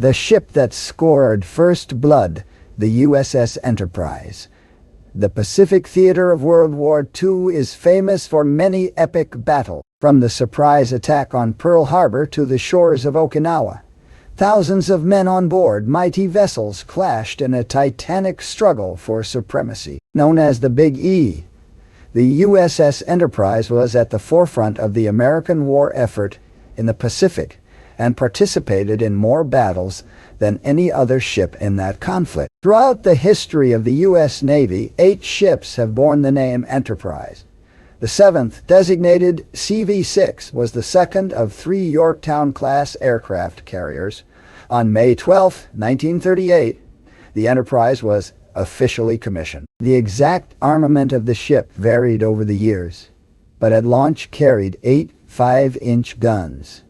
The ship that scored first blood, the USS Enterprise. The Pacific theater of World War II is famous for many epic battles, from the surprise attack on Pearl Harbor to the shores of Okinawa. Thousands of men on board mighty vessels clashed in a titanic struggle for supremacy. Known as the Big E, the USS Enterprise was at the forefront of the American war effort in the Pacific and participated in more battles than any other ship in that conflict. Throughout the history of the U.S. Navy, 8 ships have borne the name Enterprise. The 7th, designated CV-6, was the second of 3 Yorktown-class aircraft carriers. On May 12, 1938, the Enterprise was officially commissioned. The exact armament of the ship varied over the years, but at launch carried 8 5-inch guns,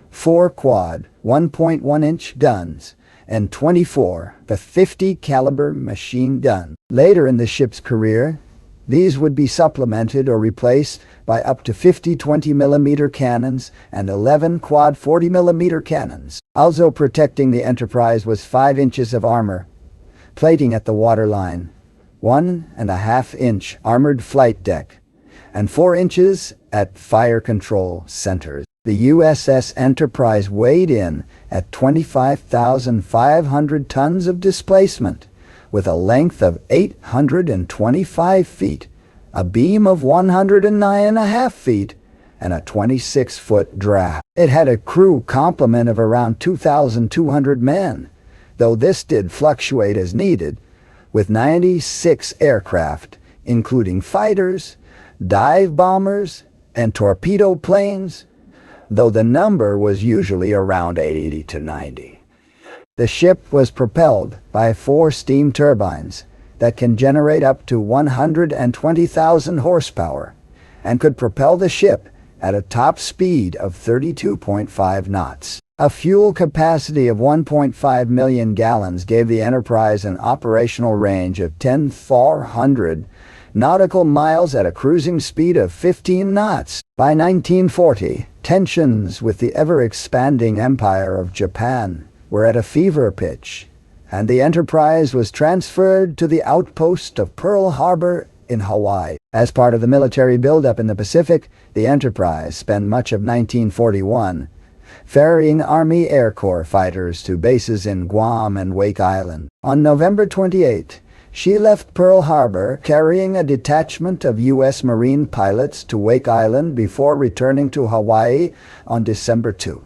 4 quad 1.1-inch guns, and 24 .50 caliber machine guns. Later in the ship's career, these would be supplemented or replaced by up to 50 20mm cannons and 11 quad 40mm cannons. Also protecting the Enterprise was 5 inches of armor, plating at the waterline, 1.5-inch armored flight deck, and 4 inches at fire control centers. The USS Enterprise weighed in at 25,500 tons of displacement, with a length of 825 feet, a beam of 109.5 feet, and a 26-foot draft. It had a crew complement of around 2,200 men, though this did fluctuate as needed, with 96 aircraft, including fighters, dive bombers, and torpedo planes, though the number was usually around 80 to 90. The ship was propelled by 4 steam turbines that can generate up to 120,000 horsepower and could propel the ship at a top speed of 32.5 knots. A fuel capacity of 1.5 million gallons gave the Enterprise an operational range of 10,400 nautical miles at a cruising speed of 15 knots. By 1940, tensions with the ever-expanding Empire of Japan were at a fever pitch, and the Enterprise was transferred to the outpost of Pearl Harbor in Hawaii. As part of the military buildup in the Pacific, the Enterprise spent much of 1941 ferrying Army Air Corps fighters to bases in Guam and Wake Island. On November 28, she left Pearl Harbor carrying a detachment of U.S. Marine pilots to Wake Island before returning to Hawaii on December 2.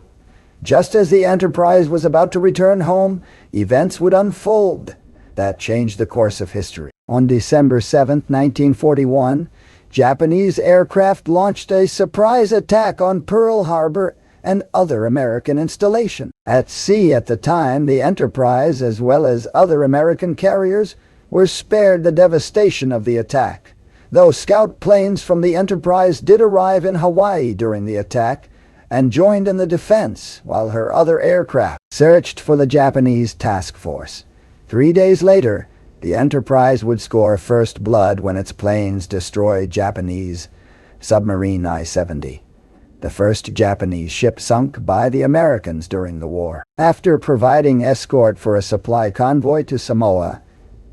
Just as the Enterprise was about to return home, events would unfold that changed the course of history. On December 7, 1941, Japanese aircraft launched a surprise attack on Pearl Harbor and other American installations. At sea at the time, the Enterprise, as well as other American carriers, were spared the devastation of the attack, though scout planes from the Enterprise did arrive in Hawaii during the attack and joined in the defense while her other aircraft searched for the Japanese task force. 3 days later, the Enterprise would score first blood when its planes destroyed Japanese submarine I-70, the first Japanese ship sunk by the Americans during the war. After providing escort for a supply convoy to Samoa,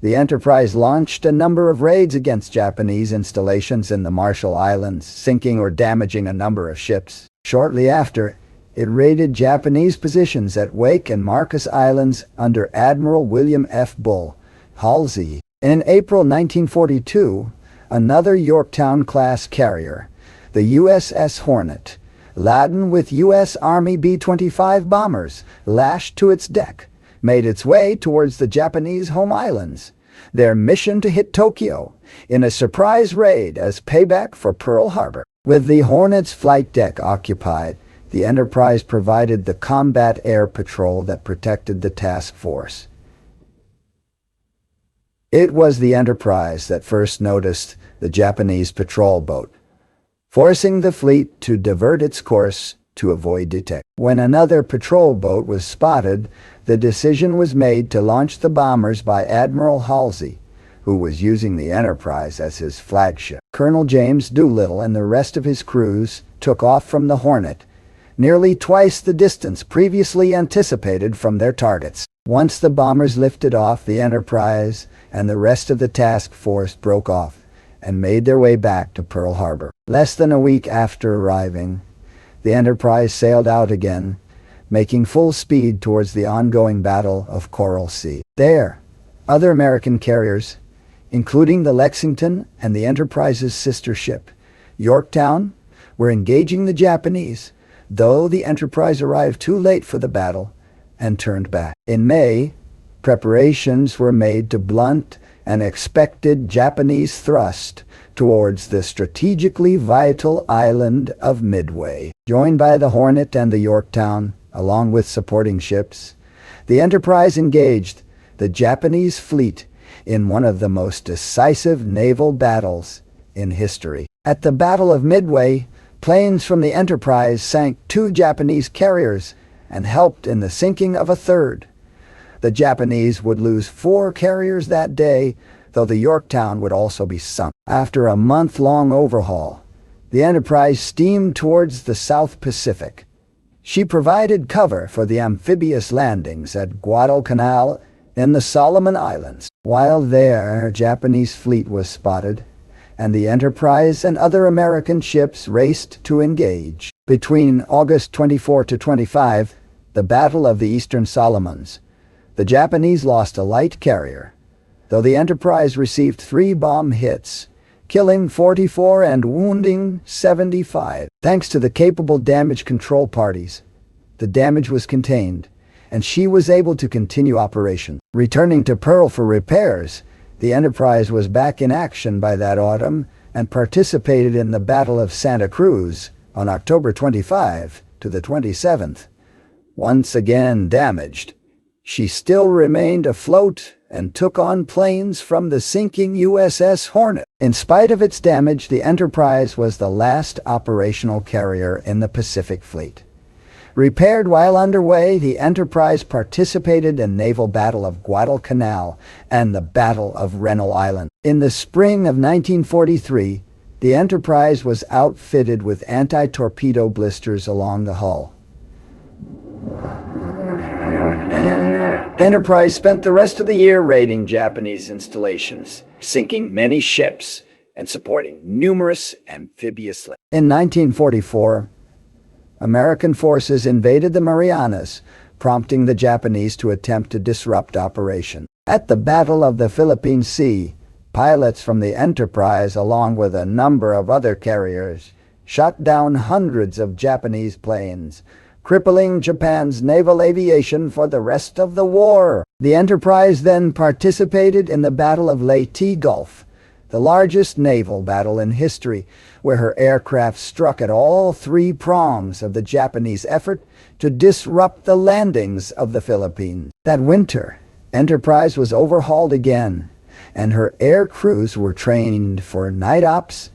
the Enterprise launched a number of raids against Japanese installations in the Marshall Islands, sinking or damaging a number of ships. Shortly after, it raided Japanese positions at Wake and Marcus Islands under Admiral William F. Bull Halsey. In April 1942, another Yorktown-class carrier, the USS Hornet, laden with U.S. Army B-25 bombers lashed to its deck, made its way towards the Japanese home islands, their mission to hit Tokyo in a surprise raid as payback for Pearl Harbor. With the Hornet's flight deck occupied, the Enterprise provided the combat air patrol that protected the task force. It was the Enterprise that first noticed the Japanese patrol boat, forcing the fleet to divert its course to avoid detection. When another patrol boat was spotted, the decision was made to launch the bombers by Admiral Halsey, who was using the Enterprise as his flagship. Colonel James Doolittle and the rest of his crews took off from the Hornet, nearly twice the distance previously anticipated from their targets. Once the bombers lifted off, the Enterprise and the rest of the task force broke off and made their way back to Pearl Harbor. Less than a week after arriving, the Enterprise sailed out again, making full speed towards the ongoing Battle of Coral Sea. There, other American carriers, including the Lexington and the Enterprise's sister ship, Yorktown, were engaging the Japanese, though the Enterprise arrived too late for the battle and turned back. In May, preparations were made to blunt an expected Japanese thrust towards the strategically vital island of Midway. Joined by the Hornet and the Yorktown, along with supporting ships, the Enterprise engaged the Japanese fleet in one of the most decisive naval battles in history. At the Battle of Midway, planes from the Enterprise sank 2 Japanese carriers and helped in the sinking of a third. The Japanese would lose 4 carriers that day, though the Yorktown would also be sunk. After a month-long overhaul, the Enterprise steamed towards the South Pacific. She provided cover for the amphibious landings at Guadalcanal in the Solomon Islands. While there, a Japanese fleet was spotted, and the Enterprise and other American ships raced to engage. Between August 24 to 25, the Battle of the Eastern Solomons, the Japanese lost a light carrier, though the Enterprise received 3 bomb hits, killing 44 and wounding 75. Thanks to the capable damage control parties, the damage was contained, and she was able to continue operation. Returning to Pearl for repairs, the Enterprise was back in action by that autumn and participated in the Battle of Santa Cruz on October 25 to the 27th. Once again damaged, she still remained afloat and took on planes from the sinking USS Hornet. In spite of its damage, the Enterprise was the last operational carrier in the Pacific Fleet. Repaired while underway, the Enterprise participated in naval battle of Guadalcanal and the Battle of Rennell Island. In the spring of 1943, the Enterprise was outfitted with anti-torpedo blisters along the hull. Enterprise spent the rest of the year raiding Japanese installations, sinking many ships, and supporting numerous amphibious links. In 1944, American forces invaded the Marianas, prompting the Japanese to attempt to disrupt operation. At the Battle of the Philippine Sea, pilots from the Enterprise, along with a number of other carriers, shot down hundreds of Japanese planes, crippling Japan's naval aviation for the rest of the war. The Enterprise then participated in the Battle of Leyte Gulf, the largest naval battle in history, where her aircraft struck at all 3 prongs of the Japanese effort to disrupt the landings of the Philippines. That winter, Enterprise was overhauled again, and her air crews were trained for night ops,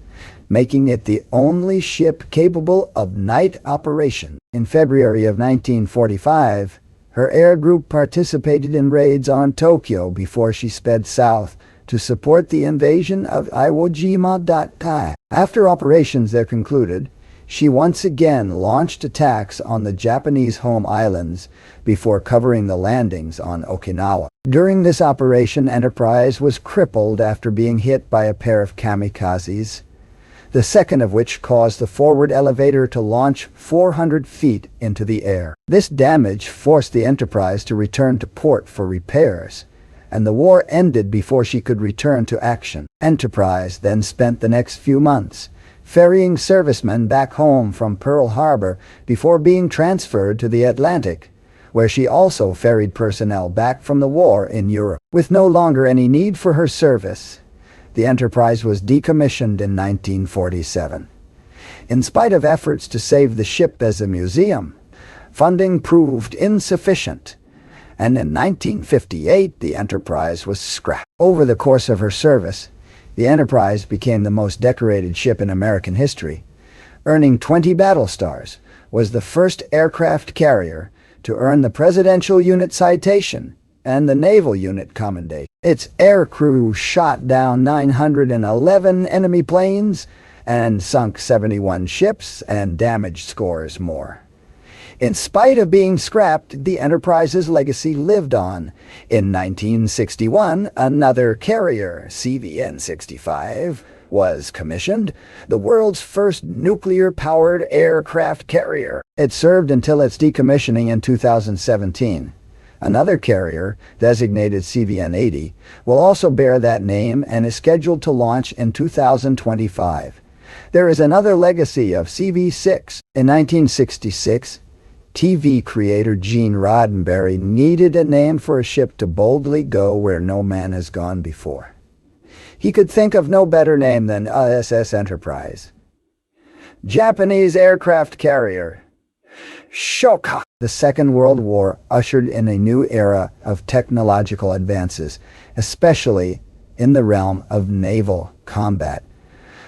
making it the only ship capable of night operation. In February of 1945, her air group participated in raids on Tokyo before she sped south to support the invasion of Iwo Jima. After operations there concluded, she once again launched attacks on the Japanese home islands before covering the landings on Okinawa. During this operation, Enterprise was crippled after being hit by a pair of kamikazes, the second of which caused the forward elevator to launch 400 feet into the air. This damage forced the Enterprise to return to port for repairs, and the war ended before she could return to action. Enterprise then spent the next few months ferrying servicemen back home from Pearl Harbor before being transferred to the Atlantic, where she also ferried personnel back from the war in Europe. With no longer any need for her service, the Enterprise was decommissioned in 1947. In spite of efforts to save the ship as a museum, funding proved insufficient, and in 1958 the Enterprise was scrapped. Over the course of her service, the Enterprise became the most decorated ship in American history, earning 20 battle stars, was the first aircraft carrier to earn the Presidential Unit Citation and the Naval Unit Commendation. Its air crew shot down 911 enemy planes and sunk 71 ships and damaged scores more. In spite of being scrapped, the Enterprise's legacy lived on. In 1961, another carrier, CVN-65, was commissioned, the world's first nuclear-powered aircraft carrier. It served until its decommissioning in 2017. Another carrier, designated CVN-80, will also bear that name and is scheduled to launch in 2025. There is another legacy of CV-6. In 1966, TV creator Gene Roddenberry needed a name for a ship to boldly go where no man has gone before. He could think of no better name than USS Enterprise. Japanese aircraft carrier Shōkaku. The Second World War ushered in a new era of technological advances, especially in the realm of naval combat.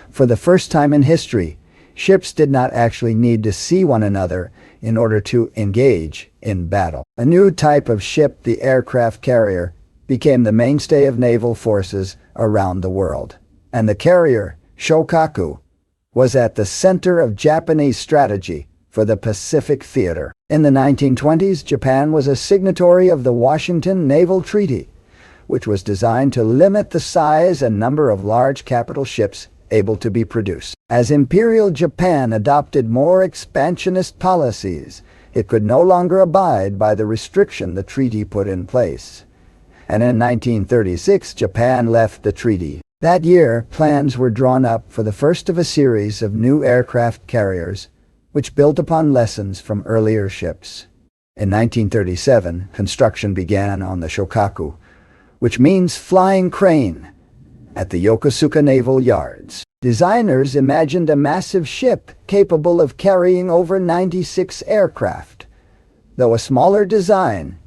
For the first time in history, ships did not actually need to see one another in order to engage in battle. A new type of ship, the aircraft carrier, became the mainstay of naval forces around the world. And the carrier, Shōkaku, was at the center of Japanese strategy for the Pacific theater. In the 1920s, Japan was a signatory of the Washington Naval Treaty, which was designed to limit the size and number of large capital ships able to be produced. As Imperial Japan adopted more expansionist policies, it could no longer abide by the restriction the treaty put in place. And in 1936, Japan left the treaty. That year, plans were drawn up for the first of a series of new aircraft carriers, which built upon lessons from earlier ships. In 1937, construction began on the Shōkaku, which means flying crane, at the Yokosuka Naval Yards. Designers imagined a massive ship capable of carrying over 96 aircraft, though a smaller design,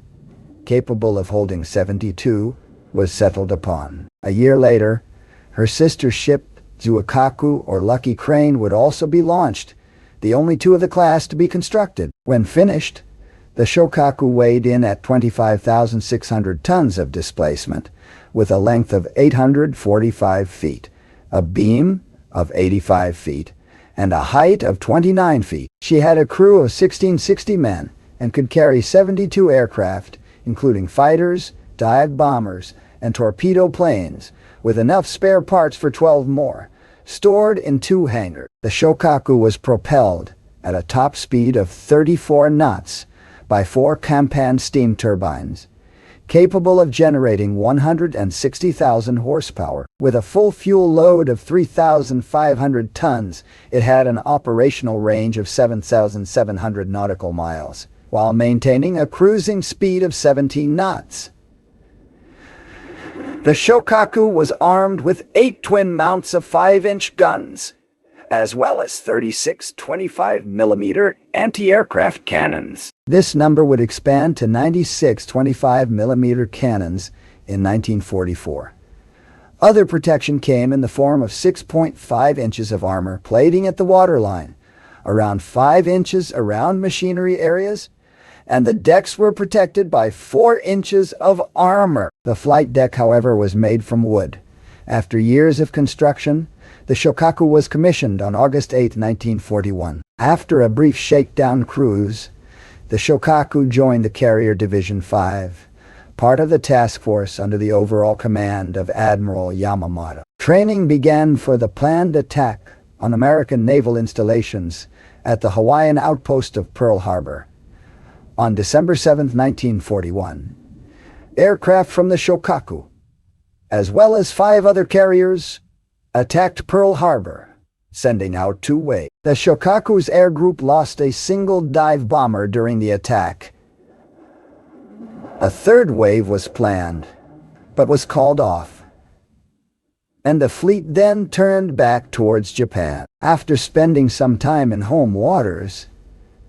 capable of holding 72, was settled upon. A year later, her sister ship, Zuikaku or Lucky Crane, would also be launched, the only two of the class to be constructed. When finished, the Shōkaku weighed in at 25,600 tons of displacement, with a length of 845 feet, a beam of 85 feet, and a height of 29 feet. She had a crew of 1,660 men and could carry 72 aircraft, including fighters, dive bombers, and torpedo planes, with enough spare parts for 12 more, stored in 2 hangars. The Shōkaku was propelled at a top speed of 34 knots by 4 Campan steam turbines, capable of generating 160,000 horsepower. With a full fuel load of 3,500 tons, it had an operational range of 7,700 nautical miles, while maintaining a cruising speed of 17 knots. The Shōkaku was armed with 8 twin mounts of 5-inch guns, as well as 36 25mm anti-aircraft cannons. This number would expand to 96 25mm cannons in 1944. Other protection came in the form of 6.5 inches of armor plating at the waterline, around 5 inches around machinery areas, and the decks were protected by 4 inches of armor. The flight deck, however, was made from wood. After years of construction, the Shōkaku was commissioned on August 8, 1941. After a brief shakedown cruise, the Shōkaku joined the Carrier Division 5, part of the task force under the overall command of Admiral Yamamoto. Training began for the planned attack on American naval installations at the Hawaiian outpost of Pearl Harbor. On December 7, 1941, aircraft from the Shōkaku, as well as 5 other carriers, attacked Pearl Harbor, sending out 2 waves. The Shōkaku's air group lost a single dive bomber during the attack. A 3rd wave was planned, but was called off, and the fleet then turned back towards Japan. After spending some time in home waters,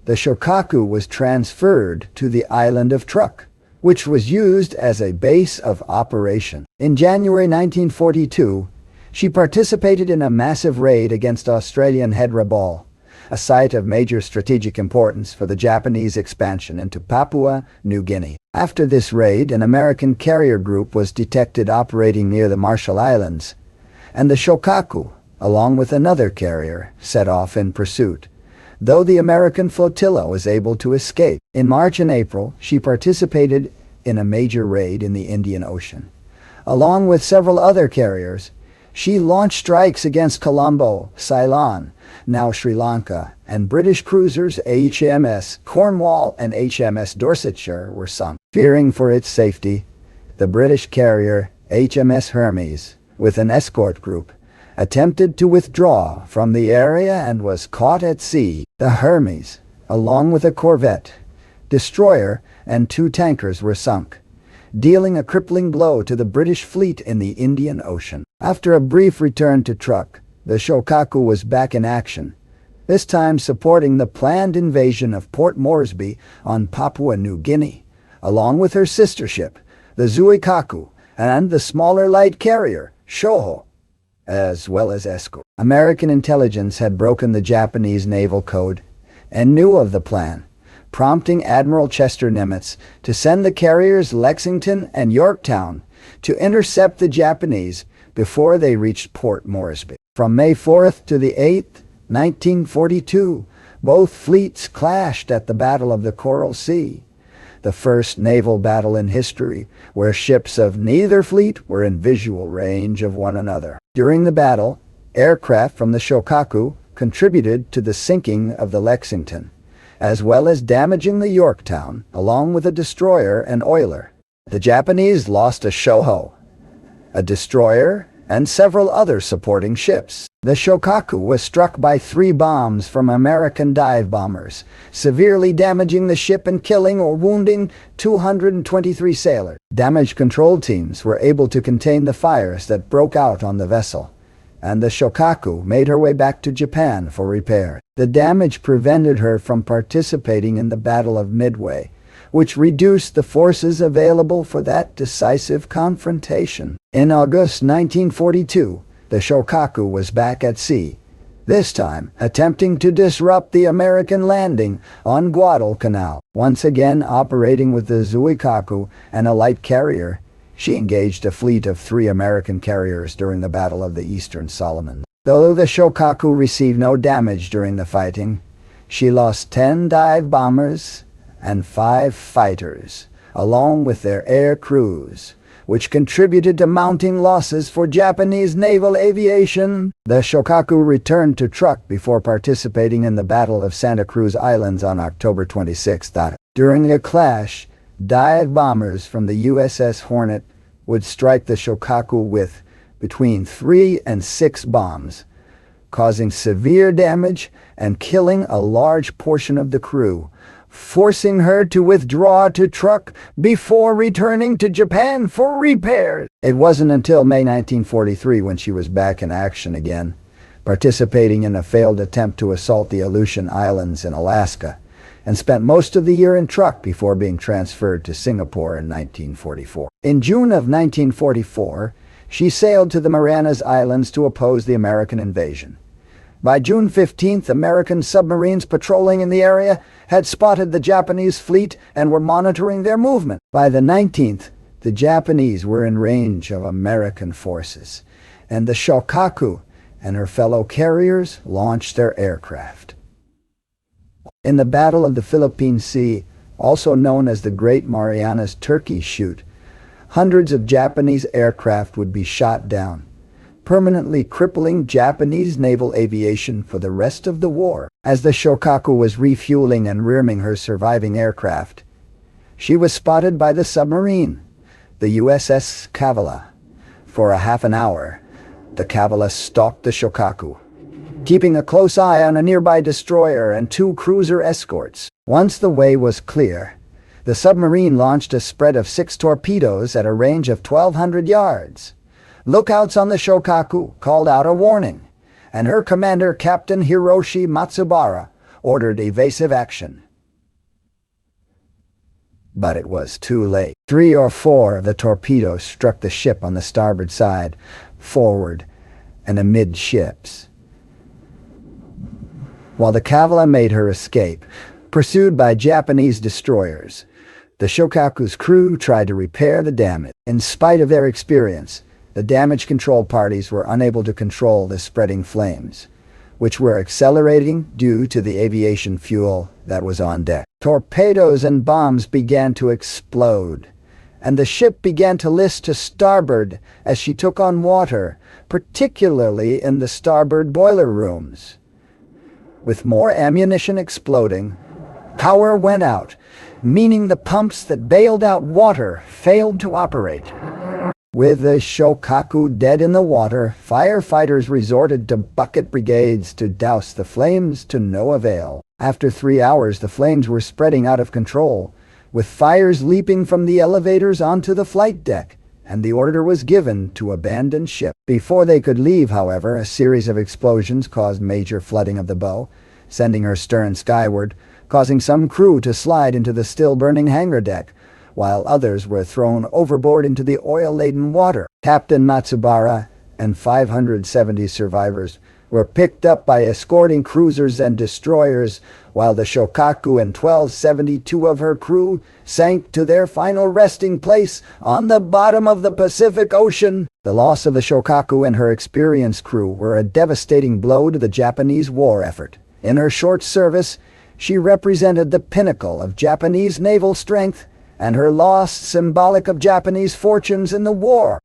the Shōkaku was transferred to the island of Truk, which was used as a base of operation. In January 1942, she participated in a massive raid against Australian Head Rabaul, a site of major strategic importance for the Japanese expansion into Papua New Guinea. After this raid, an American carrier group was detected operating near the Marshall Islands, and the Shōkaku, along with another carrier, set off in pursuit. though the American flotilla was able to escape. In March and April, she participated in a major raid in the Indian Ocean. Along with several other carriers, she launched strikes against Colombo, Ceylon, now Sri Lanka, and British cruisers HMS Cornwall and HMS Dorsetshire were sunk. Fearing for its safety, the British carrier HMS Hermes, with an escort group, attempted to withdraw from the area and was caught at sea. The Hermes, along with a corvette, destroyer, and 2 tankers were sunk, dealing a crippling blow to the British fleet in the Indian Ocean. After a brief return to truck, the Shōkaku was back in action, this time supporting the planned invasion of Port Moresby on Papua New Guinea, along with her sister ship, the Zuikaku, and the smaller light carrier, Shoho, as well as escort. American intelligence had broken the Japanese naval code and knew of the plan, prompting Admiral Chester Nimitz to send the carriers Lexington and Yorktown to intercept the Japanese before they reached Port Moresby. From May 4th to the 8th, 1942, both fleets clashed at the Battle of the Coral Sea, the first naval battle in history where ships of neither fleet were in visual range of one another. During the battle, aircraft from the Shōkaku contributed to the sinking of the Lexington, as well as damaging the Yorktown, along with a destroyer and oiler. The Japanese lost a Shoho, a destroyer, and several other supporting ships. The Shōkaku was struck by 3 bombs from American dive bombers, severely damaging the ship and killing or wounding 223 sailors. Damage control teams were able to contain the fires that broke out on the vessel, and the Shōkaku made her way back to Japan for repair. The damage prevented her from participating in the Battle of Midway, which reduced the forces available for that decisive confrontation. In August 1942, the Shōkaku was back at sea, this time attempting to disrupt the American landing on Guadalcanal. Once again operating with the Zuikaku and a light carrier, she engaged a fleet of 3 American carriers during the Battle of the Eastern Solomons. Though the Shōkaku received no damage during the fighting, she lost 10 dive bombers and 5 fighters, along with their air crews, which contributed to mounting losses for Japanese naval aviation. The Shōkaku returned to truck before participating in the Battle of Santa Cruz Islands on October 26. During a clash, dive bombers from the USS Hornet would strike the Shōkaku with between 3 and 6 bombs, causing severe damage and killing a large portion of the crew, forcing her to withdraw to truck before returning to Japan for repairs. It wasn't until May 1943 when she was back in action again, participating in a failed attempt to assault the Aleutian Islands in Alaska, and spent most of the year in truck before being transferred to Singapore in 1944. In June of 1944, she sailed to the Marianas Islands to oppose the American invasion. By June 15th, American submarines patrolling in the area had spotted the Japanese fleet and were monitoring their movement. By the 19th, the Japanese were in range of American forces, and the Shōkaku and her fellow carriers launched their aircraft. In the Battle of the Philippine Sea, also known as the Great Marianas Turkey Shoot, hundreds of Japanese aircraft would be shot down, permanently crippling Japanese naval aviation for the rest of the war. As the Shōkaku was refueling and rearming her surviving aircraft, she was spotted by the submarine, the USS Kavala. For a half an hour, the Kavala stalked the Shōkaku, keeping a close eye on a nearby destroyer and 2 cruiser escorts. Once the way was clear, the submarine launched a spread of 6 torpedoes at a range of 1,200 yards. Lookouts on the Shōkaku called out a warning, and her commander, Captain Hiroshi Matsubara, ordered evasive action. But it was too late. 3 or 4 of the torpedoes struck the ship on the starboard side, forward, and amidships. While the Kavala made her escape, pursued by Japanese destroyers, the Shōkaku's crew tried to repair the damage. In spite of their experience, the damage control parties were unable to control the spreading flames, which were accelerating due to the aviation fuel that was on deck. Torpedoes and bombs began to explode, and the ship began to list to starboard as she took on water, particularly in the starboard boiler rooms. With more ammunition exploding, power went out, meaning the pumps that bailed out water failed to operate. With the Shōkaku dead in the water, firefighters resorted to bucket brigades to douse the flames to no avail. After 3 hours, the flames were spreading out of control, with fires leaping from the elevators onto the flight deck, and the order was given to abandon ship. Before they could leave, however, a series of explosions caused major flooding of the bow, sending her stern skyward, causing some crew to slide into the still-burning hangar deck, while others were thrown overboard into the oil-laden water. Captain Matsubara and 570 survivors were picked up by escorting cruisers and destroyers, while the Shōkaku and 1272 of her crew sank to their final resting place on the bottom of the Pacific Ocean. The loss of the Shōkaku and her experienced crew were a devastating blow to the Japanese war effort. In her short service, she represented the pinnacle of Japanese naval strength, and her loss symbolic of Japanese fortunes in the war.